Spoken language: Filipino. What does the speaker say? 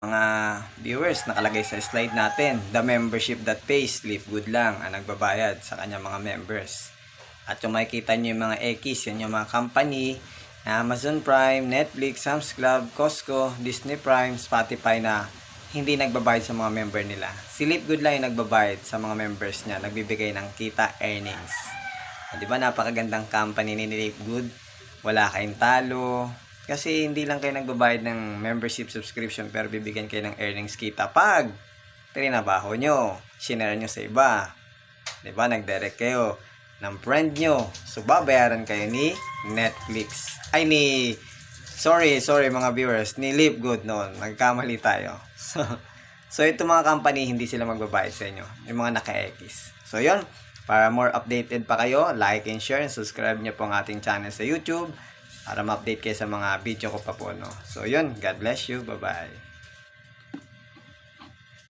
Mga viewers, nakalagay sa slide natin, the membership that pays, Sleep Good lang ang nagbabayad sa kanyang mga members. At yung makikita nyo yung mga X, yan yung mga company, Amazon Prime, Netflix, Sam's Club, Costco, Disney Prime, Spotify na hindi nagbabayad sa mga member nila. Si Sleep Good lang yung nagbabayad sa mga members niya, nagbibigay ng kita, earnings. Di ba napakagandang company ni Sleep Good? Wala kayong talo. Kasi hindi lang kayo nagbabayad ng membership subscription pero bibigyan kayo ng earnings kita pag trinabaho nyo, shinare nyo sa iba. Diba? Nag-direct kayo ng friend nyo. So, babayaran kayo ni Netflix. Sorry mga viewers, ni Sleep Good noon. Nagkamali tayo. So ito mga company, hindi sila magbabayad sa inyo. Yung mga naka-X. So, yun. Para more updated pa kayo, like and share and subscribe nyo po ang ating channel sa YouTube para ma-update kayo sa mga video ko pa po, no? So, yun. God bless you. Bye-bye.